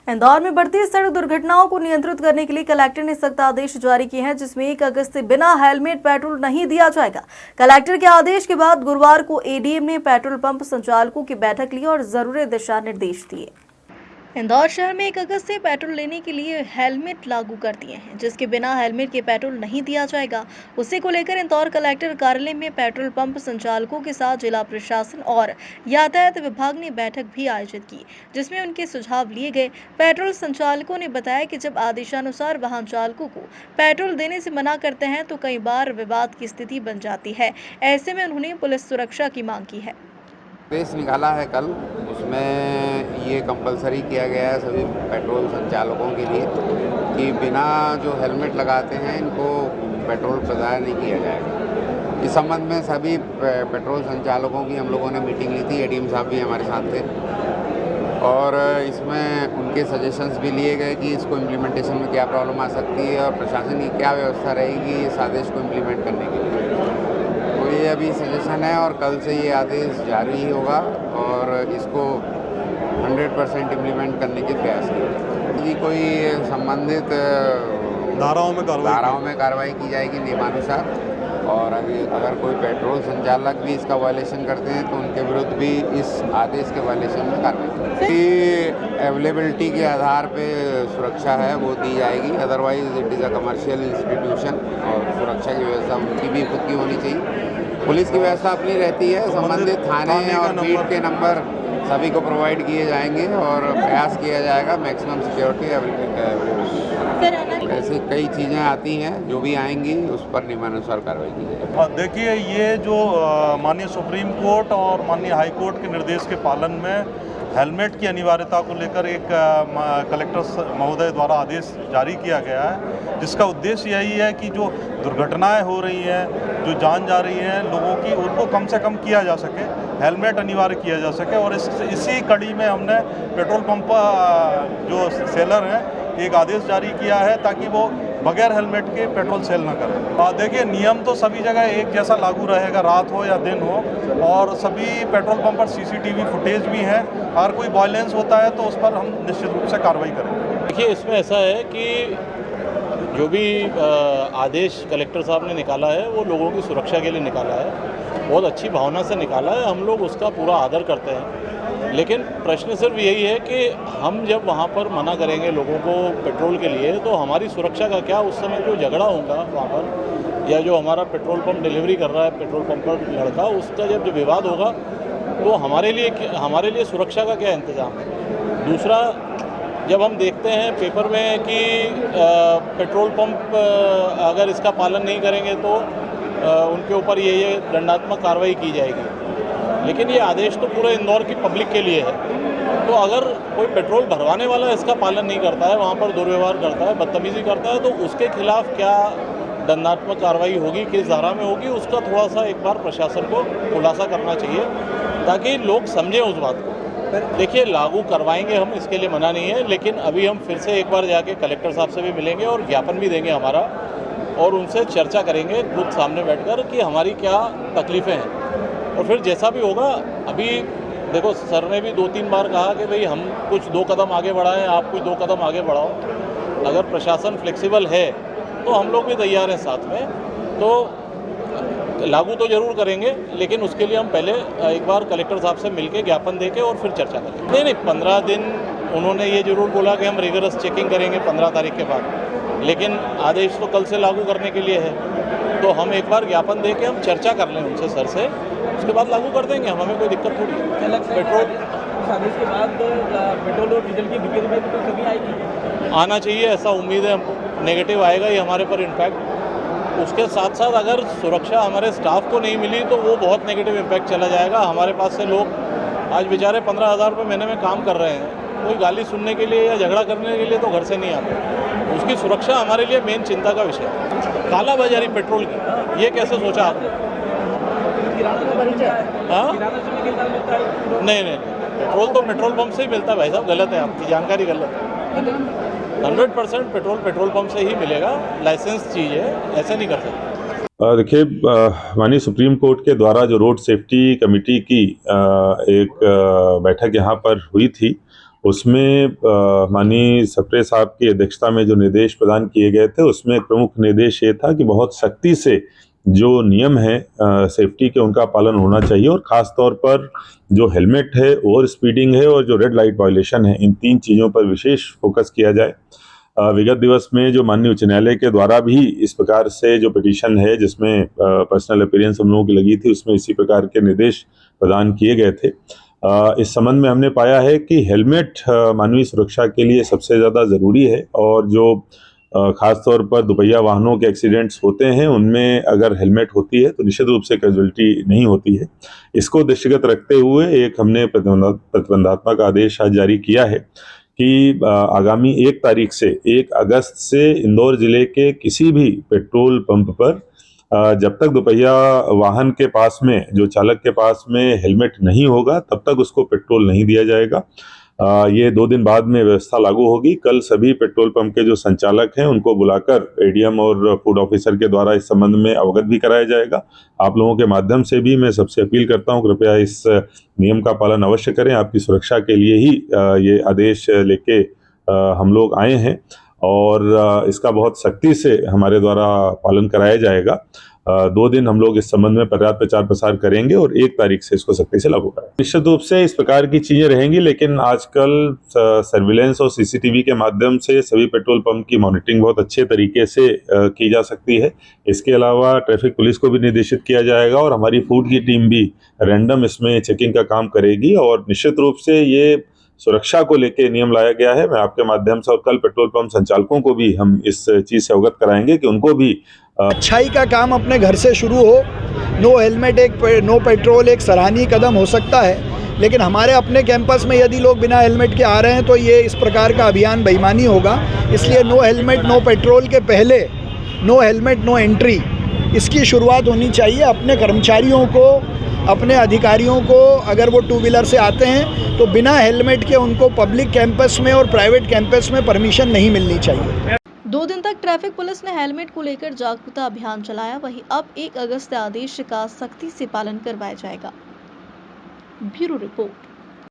इंदौर में बढ़ती सड़क दुर्घटनाओं को नियंत्रित करने के लिए कलेक्टर ने सख्त आदेश जारी किए हैं, जिसमें 1 अगस्त से बिना हेलमेट पेट्रोल नहीं दिया जाएगा। कलेक्टर के आदेश के बाद गुरुवार को एडीएम ने पेट्रोल पंप संचालकों की बैठक ली और जरूरी दिशा निर्देश दिए। इंदौर शहर में 1 अगस्त से पेट्रोल लेने के लिए हेलमेट लागू कर दिए हैं, जिसके बिना हेलमेट के पेट्रोल नहीं दिया जाएगा। उसी को लेकर इंदौर कलेक्टर कार्यालय में पेट्रोल पंप संचालकों के साथ जिला प्रशासन और यातायात विभाग ने बैठक भी आयोजित की, जिसमें उनके सुझाव लिए गए। पेट्रोल संचालकों ने बताया कि जब आदेशानुसार वाहन चालकों को पेट्रोल देने से मना करते हैं तो कई बार विवाद की स्थिति बन जाती है। ऐसे में उन्होंने पुलिस सुरक्षा की मांग की है। आदेश निकाला है कल, उसमें ये कंपलसरी किया गया है सभी पेट्रोल संचालकों के लिए कि बिना जो हेलमेट लगाते हैं इनको पेट्रोल प्रदान नहीं किया जाएगा। इस संबंध में सभी पेट्रोल संचालकों की हम लोगों ने मीटिंग ली थी। एडीएम साहब भी हमारे साथ थे और इसमें उनके सजेशंस भी लिए गए कि इसको इम्प्लीमेंटेशन में क्या प्रॉब्लम आ सकती है और प्रशासन की क्या व्यवस्था रहेगी इस आदेश को इम्प्लीमेंट करने के लिए। तो ये अभी सजेशन है और कल से ये आदेश जारी ही होगा और इसको 100% इम्प्लीमेंट करने के प्रयास किए। कोई संबंधित धाराओं में कार्रवाई की जाएगी नियमानुसार, और अगर कोई पेट्रोल संचालक भी इसका वायलेशन करते हैं तो उनके विरुद्ध भी इस आदेश के वायलेशन में कार्रवाई की अवेलेबिलिटी के आधार पे सुरक्षा है वो दी जाएगी। Otherwise it is a commercial institution और सुरक्षा की व्यवस्था उनकी भी खुद की होनी चाहिए। पुलिस की व्यवस्था अपनी रहती है, संबंधित थाने और बीट के नंबर सभी को प्रोवाइड किए जाएंगे और प्रयास किया जाएगा मैक्सिमम सिक्योरिटी। ऐसे कई चीज़ें आती हैं जो भी आएंगी उस पर नियमानुसार कार्रवाई की जाएगी। देखिए, ये जो माननीय सुप्रीम कोर्ट और माननीय हाई कोर्ट के निर्देश के पालन में हेलमेट की अनिवार्यता को लेकर एक कलेक्टर महोदय द्वारा आदेश जारी किया गया है, जिसका उद्देश्य यही है कि जो दुर्घटनाएं हो रही हैं, जो जान जा रही हैं लोगों की, उनको कम से कम किया जा सके, हेलमेट अनिवार्य किया जा सके। और इसी कड़ी में हमने पेट्रोल पंप जो सेलर हैं एक आदेश जारी किया है ताकि वो बगैर हेलमेट के पेट्रोल सेल न करें। देखिए, नियम तो सभी जगह एक जैसा लागू रहेगा, रात हो या दिन हो, और सभी पेट्रोल पंप पर सीसीटीवी फुटेज भी है। अगर कोई वायलेंस होता है तो उस पर हम निश्चित रूप से कार्रवाई करेंगे। देखिए, इसमें ऐसा है कि जो भी आदेश कलेक्टर साहब ने निकाला है वो लोगों की सुरक्षा के लिए निकाला है, बहुत अच्छी भावना से निकाला है, हम लोग उसका पूरा आदर करते हैं। लेकिन प्रश्न सिर्फ यही है कि हम जब वहाँ पर मना करेंगे लोगों को पेट्रोल के लिए तो हमारी सुरक्षा का क्या, उस समय जो झगड़ा होगा वहाँ पर, या जो हमारा पेट्रोल पंप डिलीवरी कर रहा है पेट्रोल पंप पर लड़का, उसका जब जो विवाद होगा तो हमारे लिए सुरक्षा का क्या इंतज़ाम है। दूसरा, जब हम देखते हैं पेपर में कि पेट्रोल पंप अगर इसका पालन नहीं करेंगे तो उनके ऊपर ये दंडात्मक कार्रवाई की जाएगी, लेकिन ये आदेश तो पूरे इंदौर की पब्लिक के लिए है। तो अगर कोई पेट्रोल भरवाने वाला इसका पालन नहीं करता है, वहाँ पर दुर्व्यवहार करता है, बदतमीज़ी करता है, तो उसके खिलाफ क्या दंडात्मक कार्रवाई होगी, किस धारा में होगी, उसका थोड़ा सा एक बार प्रशासन को खुलासा करना चाहिए ताकि लोग समझें उस बात को। देखिए, लागू करवाएंगे हम, इसके लिए मना नहीं है, लेकिन अभी हम फिर से एक बार जाके कलेक्टर साहब से भी मिलेंगे और ज्ञापन भी देंगे हमारा, और उनसे चर्चा करेंगे खुद सामने बैठकर कि हमारी क्या तकलीफ़ें हैं, और फिर जैसा भी होगा। अभी देखो, सर ने भी 2-3 बार कहा कि भाई हम कुछ 2 कदम आगे बढ़ाएं, आप कुछ 2 कदम आगे बढ़ाओ। अगर प्रशासन फ्लेक्सिबल है तो हम लोग भी तैयार हैं साथ में, तो लागू तो ज़रूर करेंगे, लेकिन उसके लिए हम पहले एक बार कलेक्टर साहब से मिलके ज्ञापन देके और फिर चर्चा करेंगे। नहीं, 15 दिन उन्होंने ये ज़रूर बोला कि हम रिगरस चेकिंग करेंगे 15 तारीख के बाद, लेकिन आदेश तो कल से लागू करने के लिए है, तो हम एक बार ज्ञापन दे के हम चर्चा कर लें उनसे, सर से, उसके बाद लागू कर देंगे हम, हमें कोई दिक्कत थोड़ी है। पेट्रोल आदेश के बाद पेट्रोल और डीजल की बिक्री में तो कमी आएगी, आना चाहिए, ऐसा उम्मीद है हमको। नेगेटिव आएगा ही हमारे पर इम्पैक्ट। उसके साथ साथ अगर सुरक्षा हमारे स्टाफ को नहीं मिली तो वो बहुत नेगेटिव इम्पैक्ट चला जाएगा। हमारे पास से लोग आज बेचारे 15,000 रुपये महीने में काम कर रहे हैं, कोई गाली सुनने के लिए या झगड़ा करने के लिए तो घर से नहीं आते। उसकी सुरक्षा हमारे लिए मेन चिंता का विषय है। काला बाजारी पेट्रोल की, ये कैसे सोचा आपने? हाँ, नहीं, पेट्रोल तो पेट्रोल पंप से ही मिलता है भाई साहब, गलत है, आपकी जानकारी गलत है। 100% पेट्रोल पंप से ही मिलेगा, लाइसेंस चीज़ है, ऐसे नहीं कर सकते। देखिए, माननीय सुप्रीम कोर्ट के द्वारा जो रोड सेफ्टी कमेटी की एक बैठक यहाँ पर हुई थी, उसमें माननीय सप्रे साहब की अध्यक्षता में जो निर्देश प्रदान किए गए थे उसमें एक प्रमुख निर्देश ये था कि बहुत सख्ती से जो नियम है सेफ्टी के उनका पालन होना चाहिए, और ख़ास तौर पर जो हेलमेट है, ओवर स्पीडिंग है और जो रेड लाइट वायलेशन है, इन 3 चीज़ों पर विशेष फोकस किया जाए। विगत दिवस में जो माननीय उच्च न्यायालय के द्वारा भी इस प्रकार से जो पिटीशन है जिसमें पर्सनल अपीयरेंस हम लोगों की लगी थी, उसमें इसी प्रकार के निर्देश प्रदान किए गए थे। इस संबंध में हमने पाया है कि हेलमेट मानवीय सुरक्षा के लिए सबसे ज़्यादा ज़रूरी है, और जो खास तौर पर दुपहिया वाहनों के एक्सीडेंट्स होते हैं उनमें अगर हेलमेट होती है तो निश्चित रूप से कैजुअल्टी नहीं होती है। इसको दृष्टिगत रखते हुए एक हमने प्रतिबंधात्मक आदेश आज जारी किया है कि आगामी 1 तारीख से 1 अगस्त से इंदौर जिले के किसी भी पेट्रोल पंप पर जब तक दुपहिया वाहन के पास में, जो चालक के पास में हेलमेट नहीं होगा, तब तक उसको पेट्रोल नहीं दिया जाएगा। ये 2 दिन बाद में व्यवस्था लागू होगी। कल सभी पेट्रोल पंप के जो संचालक हैं उनको बुलाकर एडीएम और फूड ऑफिसर के द्वारा इस संबंध में अवगत भी कराया जाएगा। आप लोगों के माध्यम से भी मैं सबसे अपील करता हूं, कृपया इस नियम का पालन अवश्य करें। आपकी सुरक्षा के लिए ही ये आदेश लेके हम लोग आए हैं, और इसका बहुत सख्ती से हमारे द्वारा पालन कराया जाएगा। 2 दिन हम लोग इस संबंध में पर्याप्त प्रचार प्रसार करेंगे और 1 तारीख से इसको सख्ती से लागू करेंगे। निश्चित रूप से इस प्रकार की चीजें रहेंगी, लेकिन आजकल सर्विलेंस और सीसीटीवी के माध्यम से सभी पेट्रोल पंप की मॉनिटरिंग बहुत अच्छे तरीके से की जा सकती है। इसके अलावा ट्रैफिक पुलिस को भी निर्देशित किया जाएगा, और हमारी फूड की टीम भी रैंडम इसमें चेकिंग का काम करेगी, और निश्चित रूप से ये सुरक्षा को लेकर नियम लाया गया है। मैं आपके माध्यम से, और कल पेट्रोल पंप संचालकों को भी हम इस चीज़ से अवगत कराएंगे कि उनको भी अच्छाई का काम अपने घर से शुरू हो। नो हेलमेट नो पेट्रोल एक सराहनीय कदम हो सकता है, लेकिन हमारे अपने कैंपस में यदि लोग बिना हेलमेट के आ रहे हैं तो ये इस प्रकार का अभियान बेईमानी होगा। इसलिए नो हेलमेट नो पेट्रोल के पहले नो हेलमेट नो एंट्री, इसकी शुरुआत होनी चाहिए। अपने कर्मचारियों को, अपने अधिकारियों को, अगर वो 2 व्हीलर से आते हैं तो बिना हेलमेट के उनको पब्लिक कैंपस में और प्राइवेट कैंपस में परमिशन नहीं मिलनी चाहिए। 2 दिन तक ट्रैफिक पुलिस ने हेलमेट को लेकर जागरूकता अभियान चलाया, वहीं अब 1 अगस्त आदेश का सख्ती से पालन करवाया जाएगा। Bureau report.